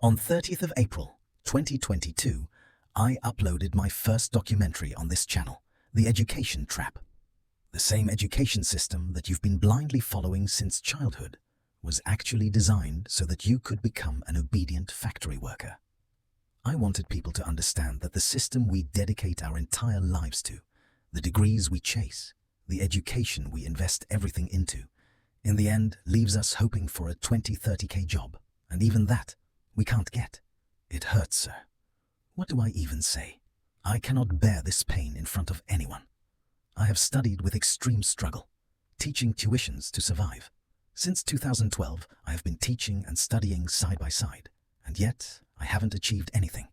On 30th of April, 2022, I uploaded my first documentary on this channel, The Education Trap. The same education system that you've been blindly following since childhood was actually designed so that you could become an obedient factory worker. I wanted people to understand that the system we dedicate our entire lives to, the degrees we chase, the education we invest everything into, in the end leaves us hoping for a 20-30K job, and even that we can't get. It hurts, sir. What do I even say? I cannot bear this pain in front of anyone. I have studied with extreme struggle, teaching tuitions to survive. Since 2012, I have been teaching and studying side by side, and yet I haven't achieved anything.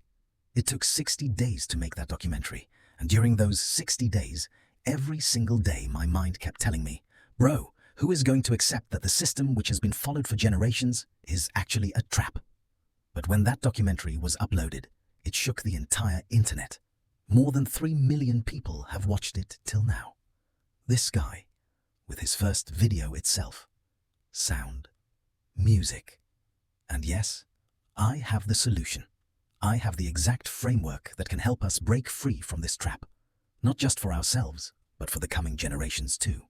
It took 60 days to make that documentary, and during those 60 days, every single day my mind kept telling me, bro, who is going to accept that the system which has been followed for generations is actually a trap? But when that documentary was uploaded, it shook the entire internet. More than 3 million people have watched it till now. This guy, with his first video itself, sound, music, and yes, I have the solution. I have the exact framework that can help us break free from this trap, not just for ourselves, but for the coming generations too.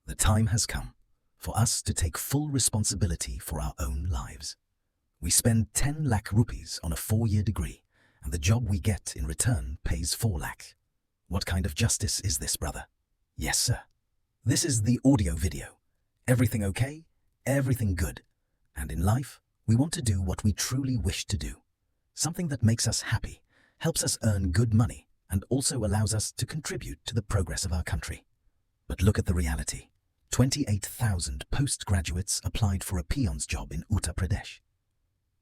The time has come for us to take full responsibility for our own lives. We spend 10 lakh rupees on a 4-year degree, and the job we get in return pays 4 lakh. What kind of justice is this, brother? Yes, sir. This is the audio video. Everything okay? Everything good. And in life, we want to do what we truly wish to do. Something that makes us happy, helps us earn good money, and also allows us to contribute to the progress of our country. But look at the reality. 28,000 postgraduates applied for a peon's job in Uttar Pradesh.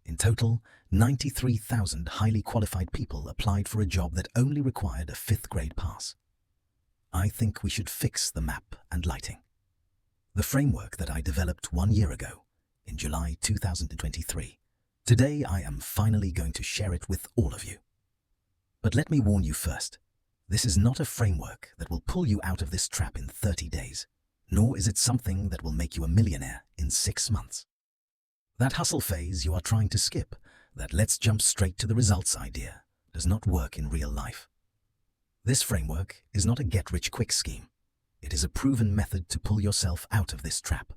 In total, 93,000 highly qualified people applied for a job that only required a 5th grade pass. I think we should fix the map and lighting. The framework that I developed 1 year ago, in July 2023. Today I am finally going to share it with all of you. But let me warn you first, this is not a framework that will pull you out of this trap in 30 days, nor is it something that will make you a millionaire in 6 months. That hustle phase you are trying to skip, that let's jump straight to the results idea, does not work in real life. This framework is not a get-rich-quick scheme. It is a proven method to pull yourself out of this trap.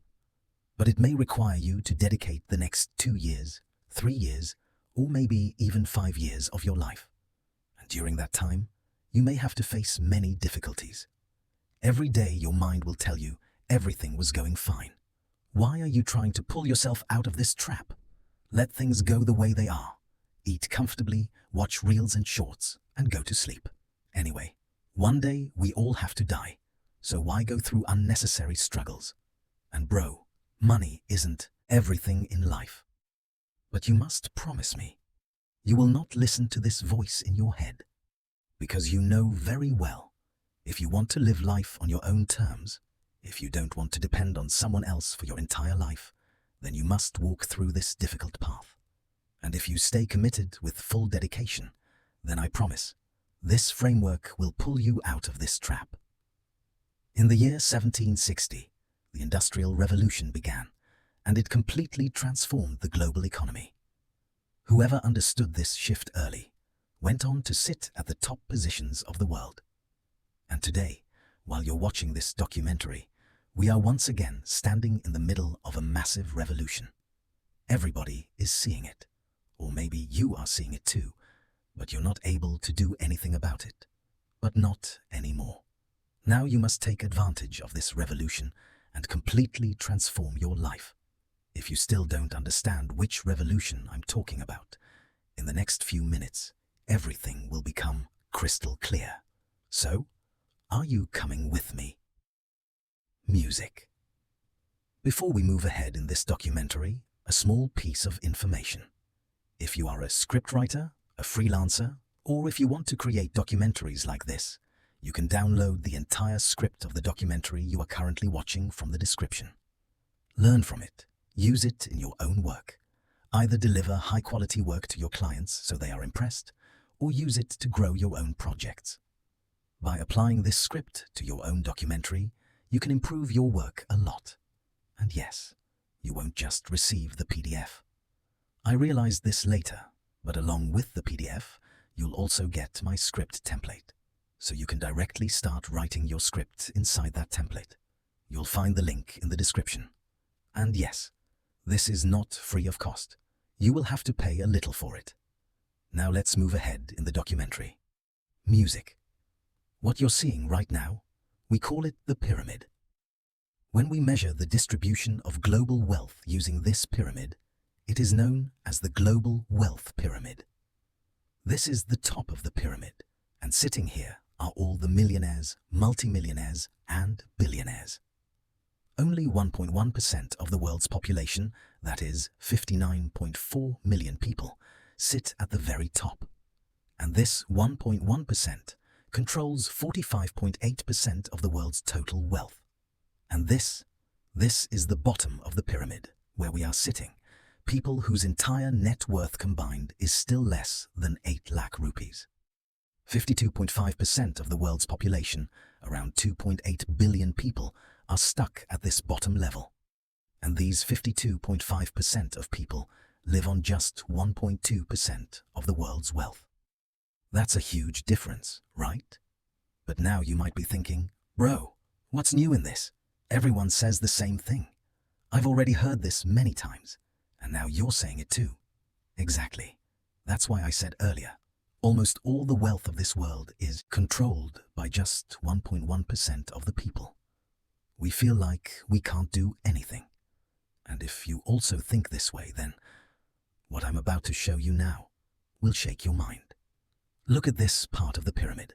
But it may require you to dedicate the next 2 years, 3 years, or maybe even 5 years of your life. And during that time, you may have to face many difficulties. Every day your mind will tell you everything was going fine. Why are you trying to pull yourself out of this trap? Let things go the way they are. Eat comfortably, watch reels and shorts, and go to sleep. Anyway, one day we all have to die, so why go through unnecessary struggles? And bro, money isn't everything in life. But you must promise me, you will not listen to this voice in your head, because you know very well, if you want to live life on your own terms, if you don't want to depend on someone else for your entire life, then you must walk through this difficult path. And if you stay committed with full dedication, then I promise, this framework will pull you out of this trap. In the year 1760, the Industrial Revolution began, and it completely transformed the global economy. Whoever understood this shift early went on to sit at the top positions of the world. And today, while you're watching this documentary, we are once again standing in the middle of a massive revolution. Everybody is seeing it, or maybe you are seeing it too, but you're not able to do anything about it. But not anymore. Now you must take advantage of this revolution and completely transform your life. If you still don't understand which revolution I'm talking about, in the next few minutes, everything will become crystal clear. So, are you coming with me? Music. Before we move ahead in this documentary, a small piece of information. If you are a scriptwriter, a freelancer, or if you want to create documentaries like this, you can download the entire script of the documentary you are currently watching from the description. Learn from it, use it in your own work. Either deliver high-quality work to your clients so they are impressed, or use it to grow your own projects. By applying this script to your own documentary, you can improve your work a lot. And yes, you won't just receive the PDF. I realized this later, but along with the PDF, you'll also get my script template, so you can directly start writing your script inside that template. You'll find the link in the description. And yes, this is not free of cost. You will have to pay a little for it. Now let's move ahead in the documentary. Music. What you're seeing right now, we call it the pyramid. When we measure the distribution of global wealth using this pyramid, it is known as the global wealth pyramid. This is the top of the pyramid, and sitting here are all the millionaires, multimillionaires, and billionaires. Only 1.1% of the world's population, that is 59.4 million people, sit at the very top. And this 1.1% controls 45.8% of the world's total wealth. And this is the bottom of the pyramid, where we are sitting, people whose entire net worth combined is still less than 8 lakh rupees. 52.5% of the world's population, around 2.8 billion people, are stuck at this bottom level. And these 52.5% of people live on just 1.2% of the world's wealth. That's a huge difference, right? But now you might be thinking, bro, what's new in this? Everyone says the same thing. I've already heard this many times, and now you're saying it too. Exactly. That's why I said earlier, almost all the wealth of this world is controlled by just 1.1% of the people. We feel like we can't do anything. And if you also think this way, then what I'm about to show you now will shake your mind. Look at this part of the pyramid.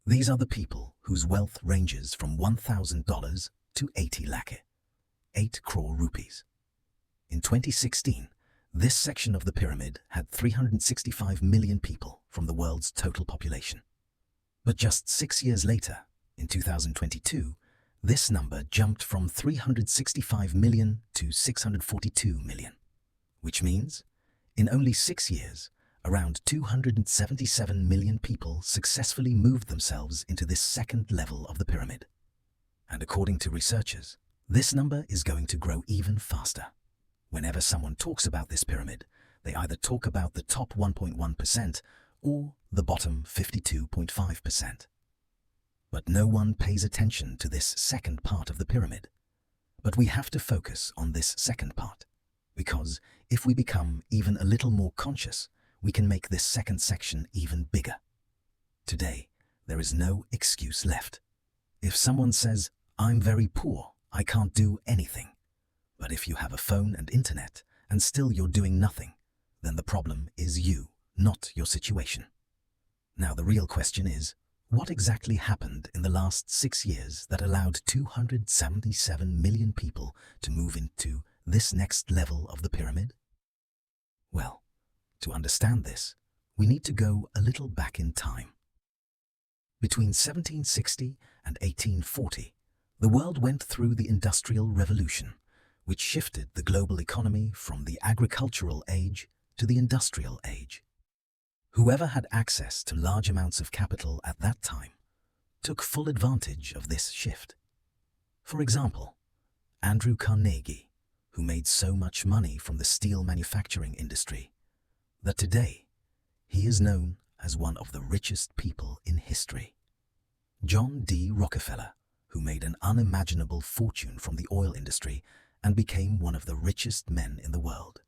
These are the people whose wealth ranges from $1,000 to 80 lakh, 8 crore rupees. In 2016, this section of the pyramid had 365 million people from the world's total population. But just 6 years later, in 2022, this number jumped from 365 million to 642 million, which means, in only 6 years, around 277 million people successfully moved themselves into this second level of the pyramid. And according to researchers, this number is going to grow even faster. Whenever someone talks about this pyramid, they either talk about the top 1.1% or the bottom 52.5%. But no one pays attention to this second part of the pyramid. But we have to focus on this second part, because if we become even a little more conscious, we can make this second section even bigger. Today, there is no excuse left. If someone says, "I'm very poor, I can't do anything," but if you have a phone and internet and still you're doing nothing, then the problem is you, not your situation. Now the real question is, what exactly happened in the last 6 years that allowed 277 million people to move into this next level of the pyramid? Well, to understand this, we need to go a little back in time. Between 1760 and 1840, the world went through the Industrial Revolution, which shifted the global economy from the agricultural age to the industrial age. Whoever had access to large amounts of capital at that time took full advantage of this shift. For example, Andrew Carnegie, who made so much money from the steel manufacturing industry that today he is known as one of the richest people in history. John D. Rockefeller, who made an unimaginable fortune from the oil industry and became one of the richest men in the world.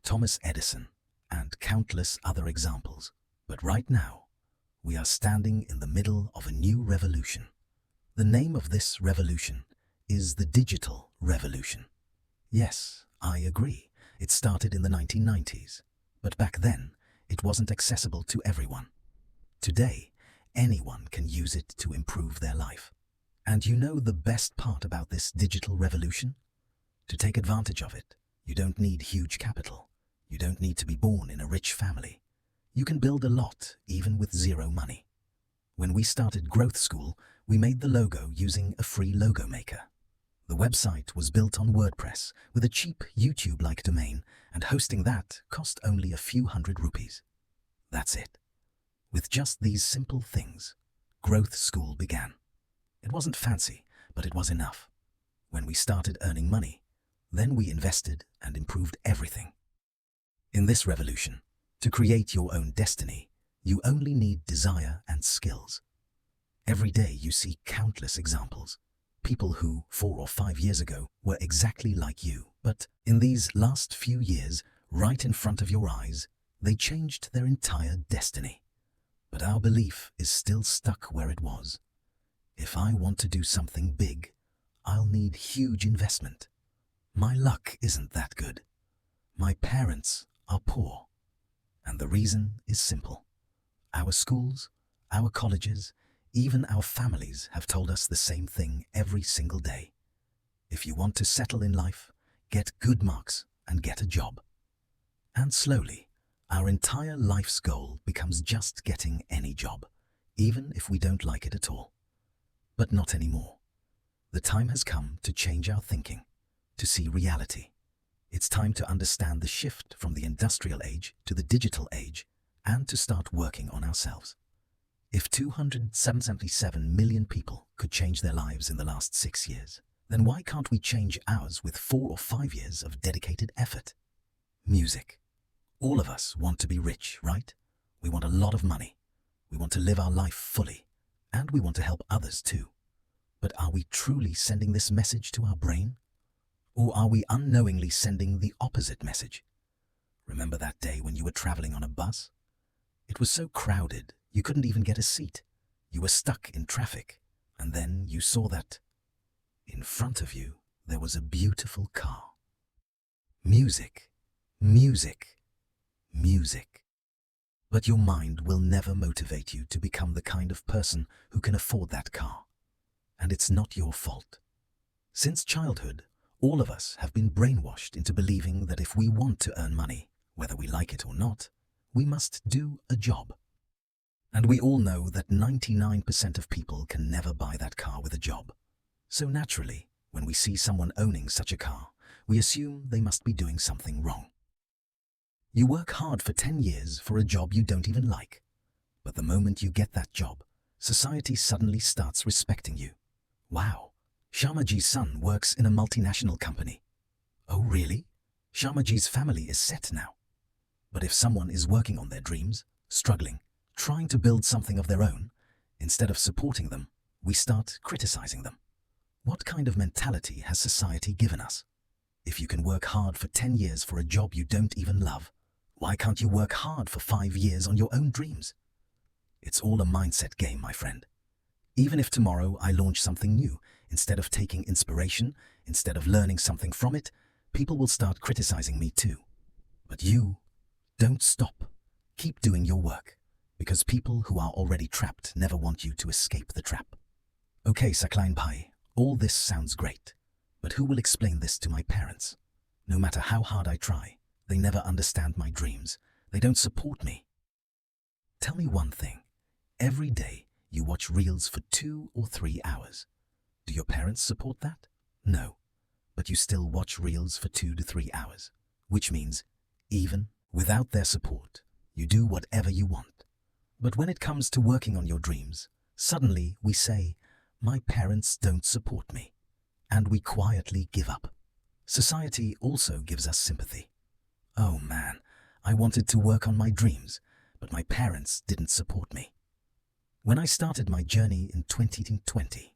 Thomas Edison, and countless other examples. But right now, we are standing in the middle of a new revolution. The name of this revolution is the digital revolution. Yes, I agree, it started in the 1990s, but back then, it wasn't accessible to everyone. Today, anyone can use it to improve their life. And you know the best part about this digital revolution? To take advantage of it, you don't need huge capital. You don't need to be born in a rich family. You can build a lot even with zero money. When we started Growth School, we made the logo using a free logo maker. The website was built on WordPress with a cheap YouTube-like domain, and hosting that cost only a few hundred rupees. That's it. With just these simple things, Growth School began. It wasn't fancy, but it was enough. When we started earning money, then we invested and improved everything. In this revolution, to create your own destiny, you only need desire and skills. Every day you see countless examples. People who, 4 or 5 years ago, were exactly like you, but in these last few years, right in front of your eyes, they changed their entire destiny. But our belief is still stuck where it was. If I want to do something big, I'll need huge investment. My luck isn't that good. My parents are poor. And the reason is simple. Our schools, our colleges, even our families have told us the same thing every single day. If you want to settle in life, get good marks and get a job. And slowly, our entire life's goal becomes just getting any job, even if we don't like it at all. But not anymore. The time has come to change our thinking, to see reality. It's time to understand the shift from the industrial age to the digital age and to start working on ourselves. If 277 million people could change their lives in the last 6 years, then why can't we change ours with 4 or 5 years of dedicated effort? Music. All of us want to be rich, right? We want a lot of money. We want to live our life fully. And we want to help others too. But are we truly sending this message to our brain? Or are we unknowingly sending the opposite message? Remember that day when you were traveling on a bus? It was so crowded, you couldn't even get a seat. You were stuck in traffic. And then you saw that in front of you, there was a beautiful car. Music, music, music. But your mind will never motivate you to become the kind of person who can afford that car. And it's not your fault. Since childhood, all of us have been brainwashed into believing that if we want to earn money, whether we like it or not, we must do a job. And we all know that 99% of people can never buy that car with a job. So naturally, when we see someone owning such a car, we assume they must be doing something wrong. You work hard for 10 years for a job you don't even like. But the moment you get that job, society suddenly starts respecting you. Wow, Sharmaji's son works in a multinational company. Oh really? Sharmaji's family is set now. But if someone is working on their dreams, struggling, trying to build something of their own, instead of supporting them, we start criticizing them. What kind of mentality has society given us? If you can work hard for 10 years for a job you don't even love, why can't you work hard for 5 years on your own dreams? It's all a mindset game, my friend. Even if tomorrow I launch something new, instead of taking inspiration, instead of learning something from it, people will start criticizing me too. But you, don't stop. Keep doing your work, because people who are already trapped never want you to escape the trap. Okay, Sakline Bhai, all this sounds great, but who will explain this to my parents? No matter how hard I try, they never understand my dreams. They don't support me. Tell me one thing. Every day, you watch reels for 2 or 3 hours. Do your parents support that? No. But you still watch reels for 2 to 3 hours, which means, even without their support, you do whatever you want. But when it comes to working on your dreams, suddenly we say, my parents don't support me. And we quietly give up. Society also gives us sympathy. Oh man, I wanted to work on my dreams, but my parents didn't support me. When I started my journey in 2020,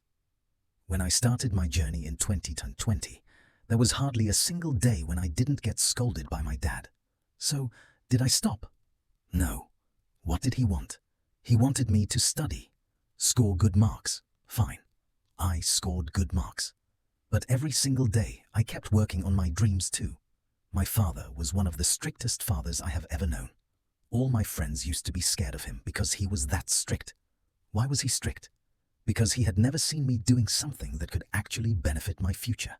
there was hardly a single day when I didn't get scolded by my dad. So, did I stop? No. What did he want? He wanted me to study, score good marks. Fine. I scored good marks. But every single day, I kept working on my dreams too. My father was one of the strictest fathers I have ever known. All my friends used to be scared of him because he was that strict. Why was he strict? Because he had never seen me doing something that could actually benefit my future.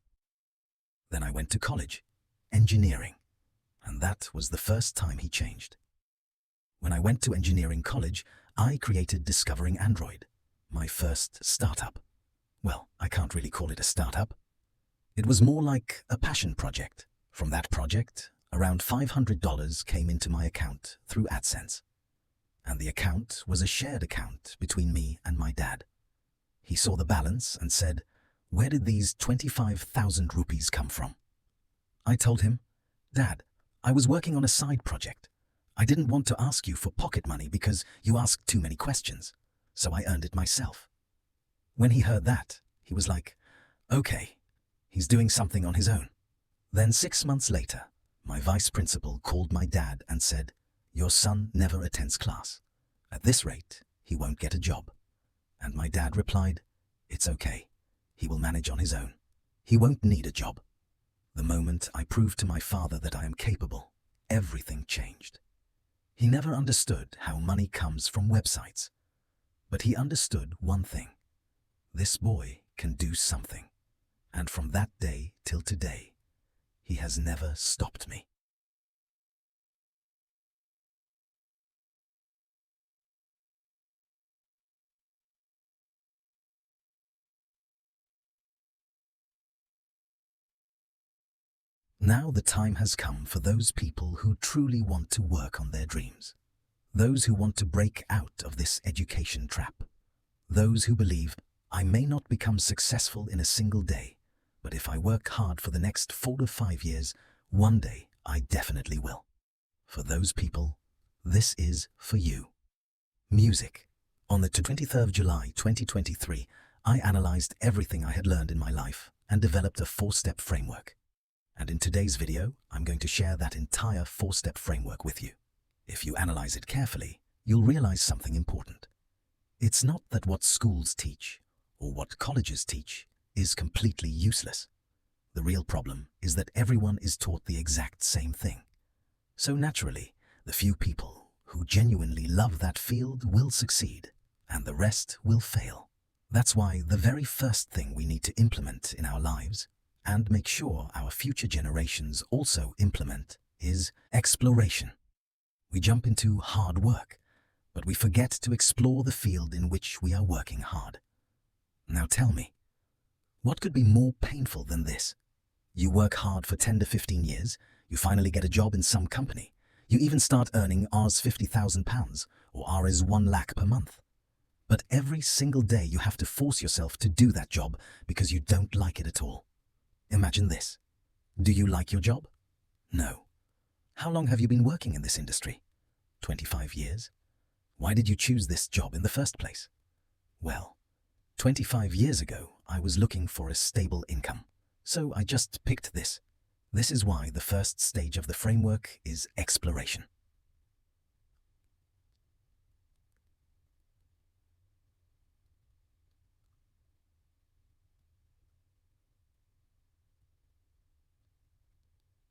Then I went to college, engineering, and that was the first time he changed. When I went to engineering college, I created Discovering Android, my first startup. Well, I can't really call it a startup. It was more like a passion project. From that project, around $500 came into my account through AdSense. And the account was a shared account between me and my dad. He saw the balance and said, "Where did these 25,000 rupees come from?" I told him, "Dad, I was working on a side project. I didn't want to ask you for pocket money because you asked too many questions, so I earned it myself. When he heard that, he was like, okay, he's doing something on his own. Then 6 months later, my vice principal called my dad and said, your son never attends class. At this rate, he won't get a job. And my dad replied, it's okay. He will manage on his own. He won't need a job. The moment I proved to my father that I am capable, everything changed. He never understood how money comes from websites. But he understood one thing. This boy can do something. And from that day till today, he has never stopped me. Now the time has come for those people who truly want to work on their dreams. Those who want to break out of this education trap. Those who believe, I may not become successful in a single day, but if I work hard for the next 4 to 5 years, one day I definitely will. For those people, this is for you. Music. On the 23rd of July 2023, I analyzed everything I had learned in my life and developed a 4-step framework. And in today's video, I'm going to share that entire 4-step framework with you. If you analyze it carefully, you'll realize something important. It's not that what schools teach or what colleges teach is completely useless. The real problem is that everyone is taught the exact same thing. So naturally, the few people who genuinely love that field will succeed, and the rest will fail. That's why the very first thing we need to implement in our lives, and make sure our future generations also implement, is exploration. We jump into hard work, but we forget to explore the field in which we are working hard. Now tell me, what could be more painful than this? You work hard for 10 to 15 years, you finally get a job in some company, you even start earning Rs £50,000 or Rs 1 lakh per month. But every single day you have to force yourself to do that job because you don't like it at all. Imagine this. Do you like your job? No. How long have you been working in this industry? 25 years. Why did you choose this job in the first place? Well, 25 years ago, I was looking for a stable income, so I just picked this. This is why the first stage of the framework is exploration.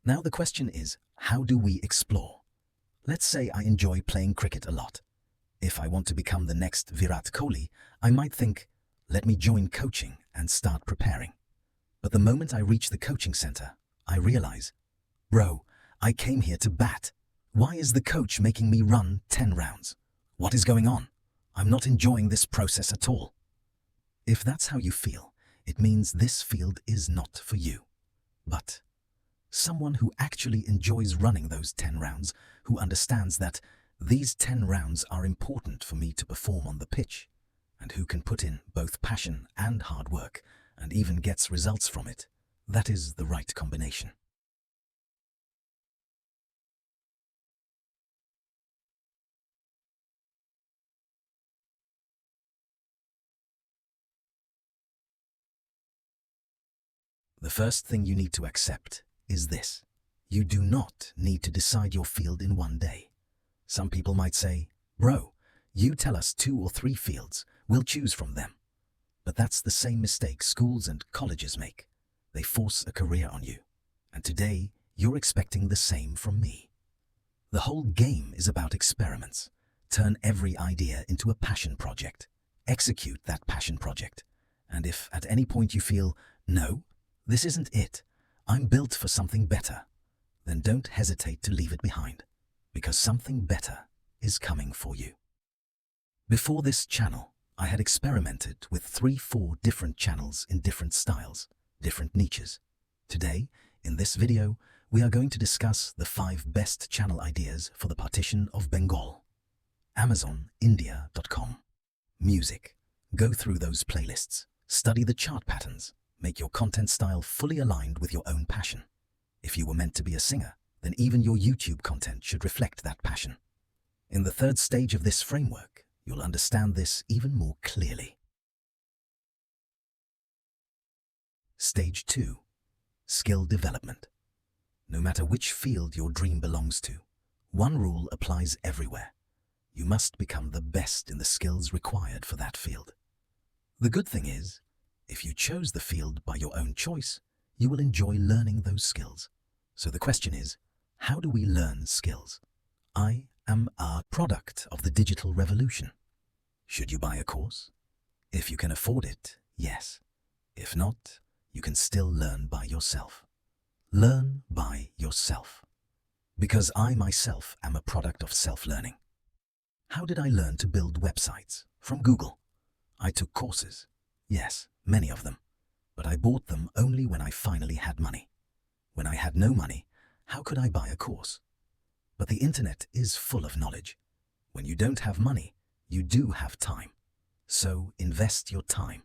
Now the question is, how do we explore? Let's say I enjoy playing cricket a lot. If I want to become the next Virat Kohli, I might think, let me join coaching and start preparing. But the moment I reach the coaching center, I realize, bro, I came here to bat. Why is the coach making me run 10 rounds? What is going on? I'm not enjoying this process at all. If that's how you feel, it means this field is not for you. But someone who actually enjoys running those 10 rounds, who understands that these 10 rounds are important for me to perform on the pitch, and who can put in both passion and hard work, and even gets results from it, that is the right combination. The first thing you need to accept is this. You do not need to decide your field in one day. Some people might say, bro, you tell us 2 or 3 fields, we'll choose from them. But that's the same mistake schools and colleges make. They force a career on you. And today, you're expecting the same from me. The whole game is about experiments. Turn every idea into a passion project. Execute that passion project. And if at any point you feel, no, this isn't it, I'm built for something better, then don't hesitate to leave it behind, because something better is coming for you. Before this channel, I had experimented with 3-4 different channels in different styles, different niches. Today, in this video, we are going to discuss the 5 best channel ideas for the partition of Bengal. AmazonIndia.com. Music. Go through those playlists. Study the chart patterns. Make your content style fully aligned with your own passion. If you were meant to be a singer, then even your YouTube content should reflect that passion. In the third stage of this framework, you'll understand this even more clearly. Stage 2. Skill development. No matter which field your dream belongs to, one rule applies everywhere. You must become the best in the skills required for that field. The good thing is, if you chose the field by your own choice, you will enjoy learning those skills. So the question is, how do we learn skills? I am a product of the digital revolution. Should you buy a course? If you can afford it, yes. If not, you can still learn by yourself. Learn by yourself. Because I myself am a product of self-learning. How did I learn to build websites? From Google. I took courses. Yes, many of them. But I bought them only when I finally had money. When I had no money, how could I buy a course? But the internet is full of knowledge. When you don't have money, you do have time. So invest your time.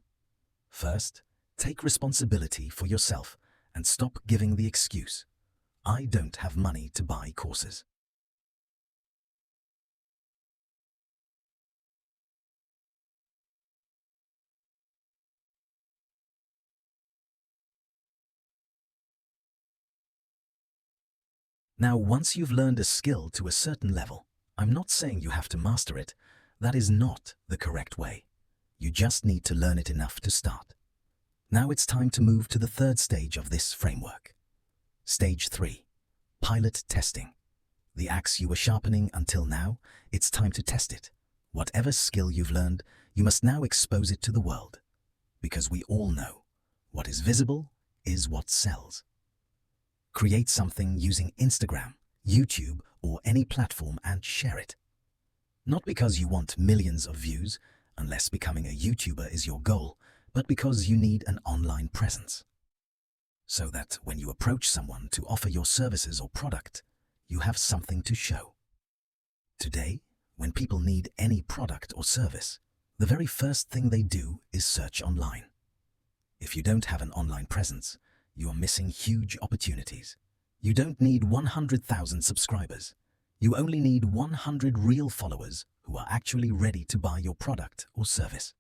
First, take responsibility for yourself and stop giving the excuse, I don't have money to buy courses. Now, once you've learned a skill to a certain level, I'm not saying you have to master it. That is not the correct way. You just need to learn it enough to start. Now it's time to move to the third stage of this framework. Stage 3. Pilot testing. The axe you were sharpening until now, it's time to test it. Whatever skill you've learned, you must now expose it to the world. Because we all know, what is visible is what sells. Create something using Instagram, YouTube, or any platform and share it. Not because you want millions of views, unless becoming a YouTuber is your goal, but because you need an online presence. So that when you approach someone to offer your services or product, you have something to show. Today, when people need any product or service, the very first thing they do is search online. If you don't have an online presence, you are missing huge opportunities. You don't need 100,000 subscribers. You only need 100 real followers who are actually ready to buy your product or service.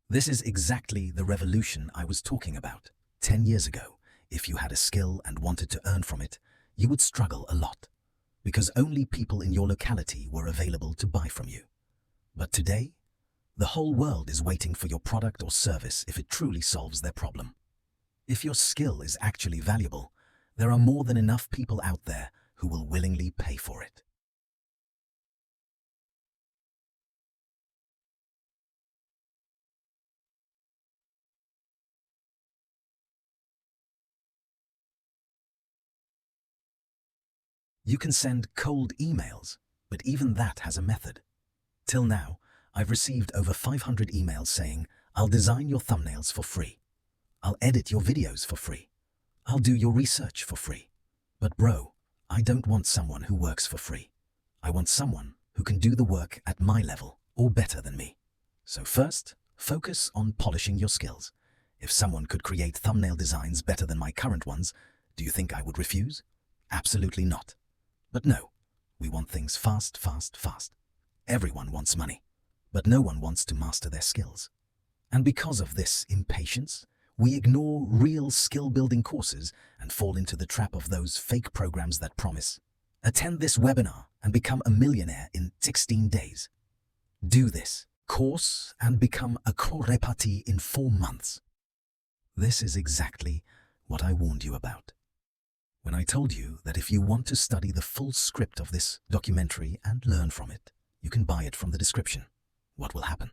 This is exactly the revolution I was talking about. 10 years ago, if you had a skill and wanted to earn from it, you would struggle a lot, because only people in your locality were available to buy from you. But today, the whole world is waiting for your product or service if it truly solves their problem. If your skill is actually valuable, there are more than enough people out there who will willingly pay for it. You can send cold emails, but even that has a method. Till now, I've received over 500 emails saying, I'll design your thumbnails for free. I'll edit your videos for free. I'll do your research for free. But bro, I don't want someone who works for free. I want someone who can do the work at my level or better than me. So first, focus on polishing your skills. If someone could create thumbnail designs better than my current ones, do you think I would refuse? Absolutely not. But no, we want things fast, fast, fast. Everyone wants money, but no one wants to master their skills. And because of this impatience, we ignore real skill-building courses and fall into the trap of those fake programs that promise, attend this webinar and become a millionaire in 16 days. Do this course and become a crorepati in 4 months. This is exactly what I warned you about. When I told you that if you want to study the full script of this documentary and learn from it, you can buy it from the description. What will happen?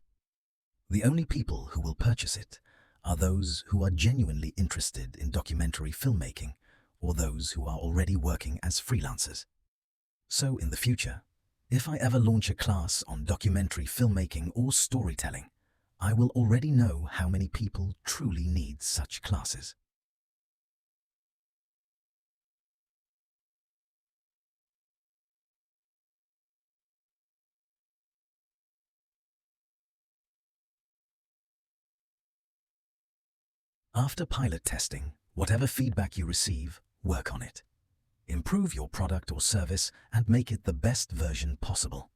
The only people who will purchase it are those who are genuinely interested in documentary filmmaking or those who are already working as freelancers. So in the future, if I ever launch a class on documentary filmmaking or storytelling, I will already know how many people truly need such classes. After pilot testing, whatever feedback you receive, work on it. Improve your product or service and make it the best version possible.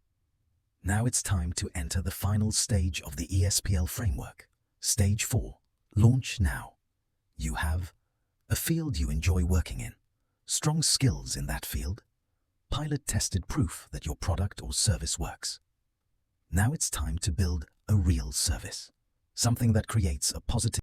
Now it's time to enter the final stage of the ESPL framework. Stage 4. Launch now. You have a field you enjoy working in, strong skills in that field, pilot-tested proof that your product or service works. Now it's time to build a real service, something that creates a positive